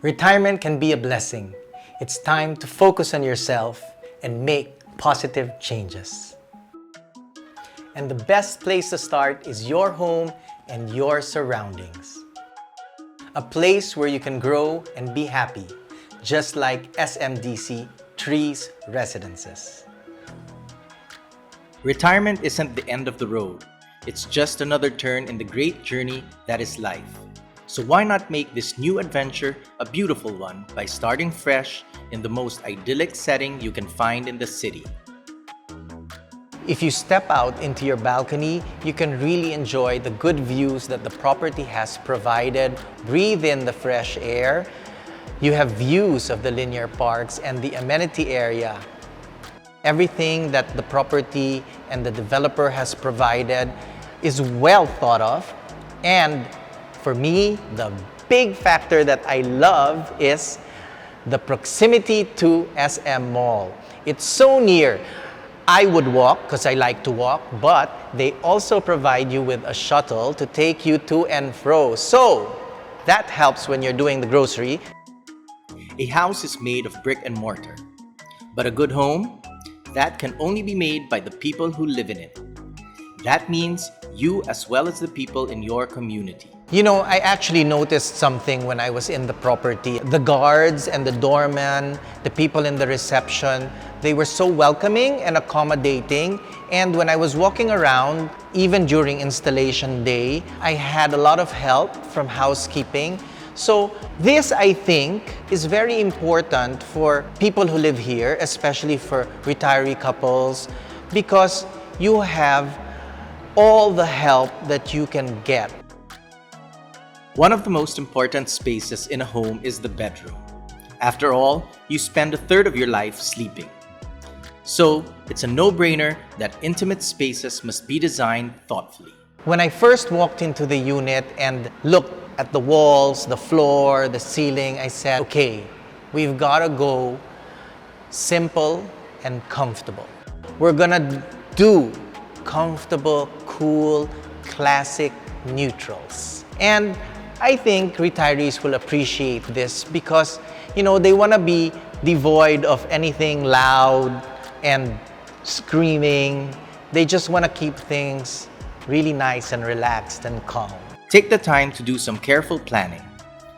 Retirement can be a blessing. It's time to focus on yourself and make positive changes. And the best place to start is your home and your surroundings. A place where you can grow and be happy, just like SMDC Trees Residences. Retirement isn't the end of the road. It's just another turn in the great journey that is life. So why not make this new adventure a beautiful one by starting fresh in the most idyllic setting you can find in the city? If you step out into your balcony, you can really enjoy the good views that the property has provided, breathe in the fresh air. You have views of the linear parks and the amenity area. Everything that the property and the developer has provided is well thought of. And for me, the big factor that I love is the proximity to SM Mall. It's so near. I would walk because I like to walk, but they also provide you with a shuttle to take you to and fro. So that helps when you're doing the grocery. A house is made of brick and mortar, but a good home, that can only be made by the people who live in it. That means you as well as the people in your community. You know, I actually noticed something when I was in the property. The guards and the doorman, the people in the reception, they were so welcoming and accommodating. And when I was walking around, even during installation day, I had a lot of help from housekeeping. So this, I think, is very important for people who live here, especially for retiree couples, because you have all the help that you can get. One of the most important spaces in a home is the bedroom. After all, you spend a third of your life sleeping. So it's a no-brainer that intimate spaces must be designed thoughtfully. When I first walked into the unit and looked at the walls, the floor, the ceiling, I said, okay, we've got to go simple and comfortable. We're gonna do comfortable, cool, classic neutrals. And I think retirees will appreciate this because, you know, they want to be devoid of anything loud and screaming. They just want to keep things really nice and relaxed and calm. Take the time to do some careful planning,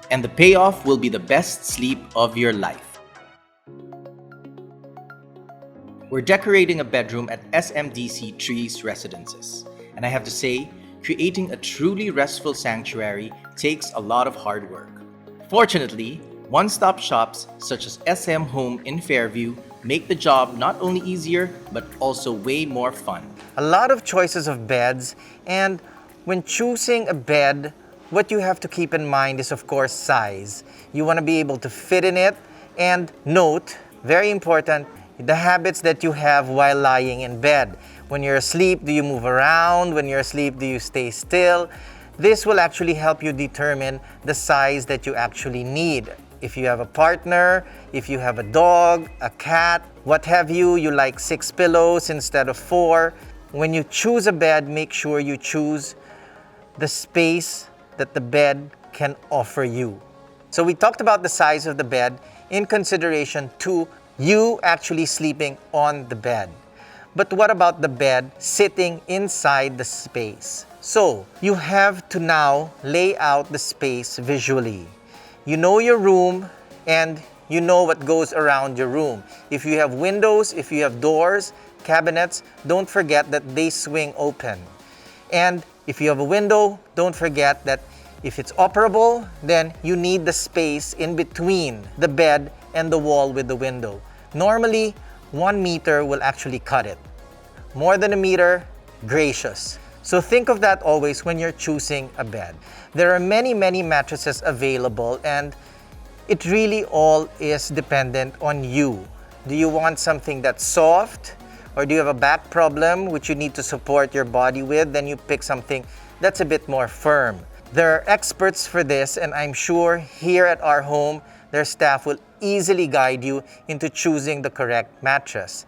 and the payoff will be the best sleep of your life. We're decorating a bedroom at SMDC Trees Residences, and I have to say, creating a truly restful sanctuary takes a lot of hard work. Fortunately, one-stop shops such as SM Home in Fairview make the job not only easier, but also way more fun. A lot of choices of beds, and when choosing a bed, what you have to keep in mind is, of course, size. You want to be able to fit in it, and note, very important, the habits that you have while lying in bed. When you're asleep, do you move around? When you're asleep, do you stay still? This will actually help you determine the size that you actually need. If you have a partner, if you have a dog, a cat, what have you, you like 6 pillows instead of 4. When you choose a bed, make sure you choose the space that the bed can offer you. So we talked about the size of the bed in consideration to you actually sleeping on the bed. But what about the bed sitting inside the space? So you have to now lay out the space visually. You know your room and you know what goes around your room. If you have windows, if you have doors, cabinets, don't forget that they swing open. And if you have a window, don't forget that if it's operable, then you need the space in between the bed and the wall with the window. Normally, 1 meter will actually cut it. More than a meter, gracious. So think of that always when you're choosing a bed. There are many mattresses available, and it really all is dependent on you. Do you want something that's soft? Or do you have a back problem which you need to support your body with? Then you pick something that's a bit more firm. There are experts for this, and I'm sure here at our home, their staff will easily guide you into choosing the correct mattress.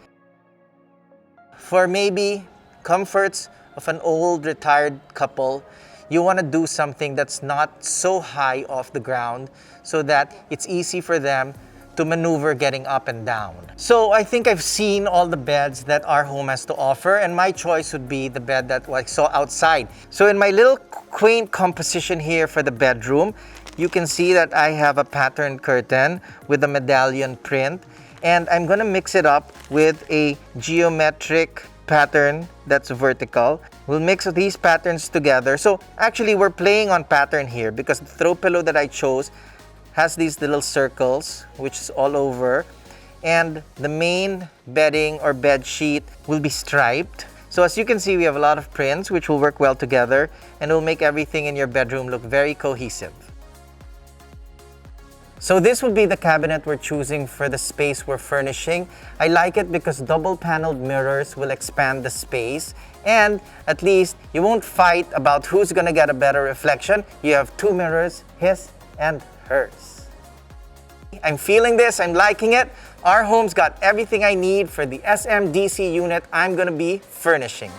For maybe comforts of an old retired couple, you want to do something that's not so high off the ground so that it's easy for them to maneuver getting up and down. So I think I've seen all the beds that our home has to offer, and my choice would be the bed that I saw outside. So in my little quaint composition here for the bedroom, you can see that I have a patterned curtain with a medallion print, and I'm gonna mix it up with a geometric pattern that's vertical. We'll mix these patterns together. So actually we're playing on pattern here because the throw pillow that I chose has these little circles, which is all over, and the main bedding or bed sheet will be striped. So as you can see, we have a lot of prints which will work well together and will make everything in your bedroom look very cohesive. So this would be the cabinet we're choosing for the space we're furnishing. I like it because double paneled mirrors will expand the space, and at least you won't fight about who's gonna get a better reflection. You have two mirrors, his and hers. I'm feeling this, I'm liking it. Our home's got everything I need for the SMDC unit I'm gonna be furnishing.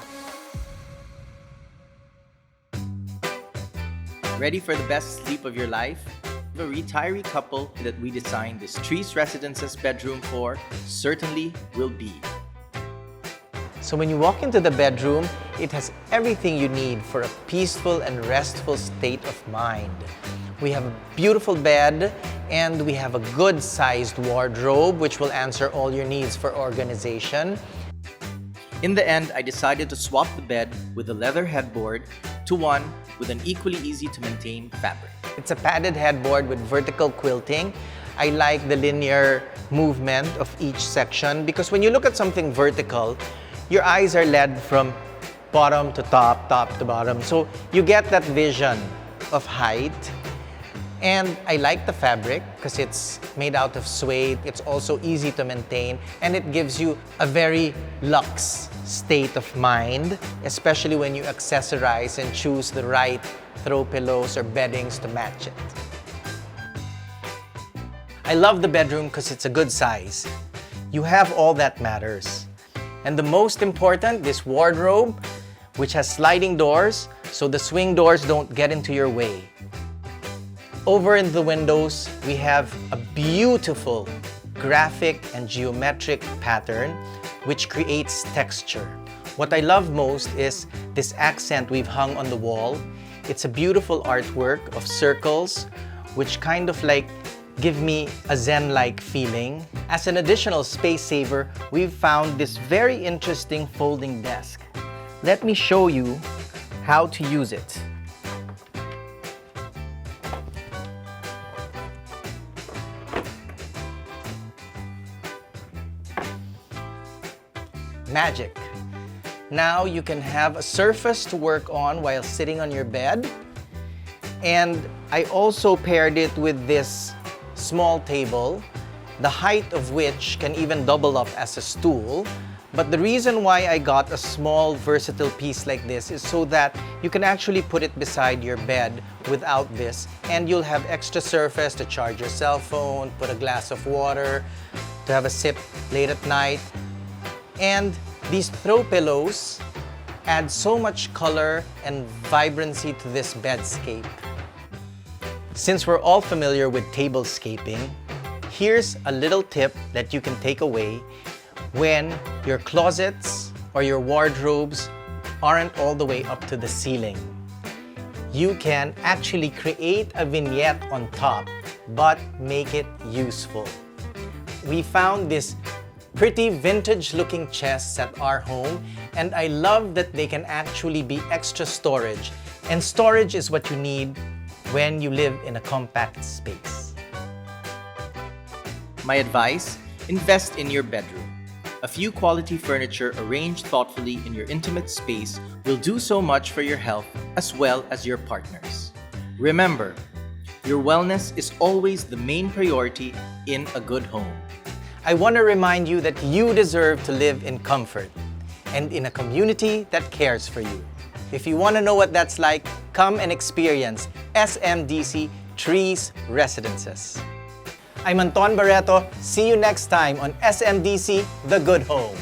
Ready for the best sleep of your life? The retiree couple that we designed this Trees Residences bedroom for certainly will be. So when you walk into the bedroom, it has everything you need for a peaceful and restful state of mind. We have a beautiful bed, and we have a good-sized wardrobe which will answer all your needs for organization. In the end, I decided to swap the bed with a leather headboard to one with an equally easy-to-maintain fabric. It's a padded headboard with vertical quilting. I like the linear movement of each section because when you look at something vertical, your eyes are led from bottom to top, top to bottom. So you get that vision of height. And I like the fabric because it's made out of suede. It's also easy to maintain, and it gives you a very luxe state of mind, especially when you accessorize and choose the right throw pillows or beddings to match it. I love the bedroom because it's a good size. You have all that matters. And the most important, this wardrobe, which has sliding doors, so the swing doors don't get into your way. Over in the windows, we have a beautiful graphic and geometric pattern which creates texture. What I love most is this accent we've hung on the wall. It's a beautiful artwork of circles which kind of like give me a zen-like feeling. As an additional space saver, we've found this very interesting folding desk. Let me show you how to use it. Magic. Now you can have a surface to work on while sitting on your bed. And I also paired it with this small table, the height of which can even double up as a stool. But the reason why I got a small versatile piece like this is so that you can actually put it beside your bed without this, and you'll have extra surface to charge your cell phone, put a glass of water, to have a sip late at night. And these throw pillows add so much color and vibrancy to this bedscape. Since we're all familiar with tablescaping, here's a little tip that you can take away when your closets or your wardrobes aren't all the way up to the ceiling. You can actually create a vignette on top, but make it useful. We found this pretty vintage-looking chests at our home, and I love that they can actually be extra storage. And storage is what you need when you live in a compact space. My advice, invest in your bedroom. A few quality furniture arranged thoughtfully in your intimate space will do so much for your health as well as your partner's. Remember, your wellness is always the main priority in a good home. I want to remind you that you deserve to live in comfort and in a community that cares for you. If you want to know what that's like, come and experience SMDC Trees Residences. I'm Anton Barretto. See you next time on SMDC The Good Home.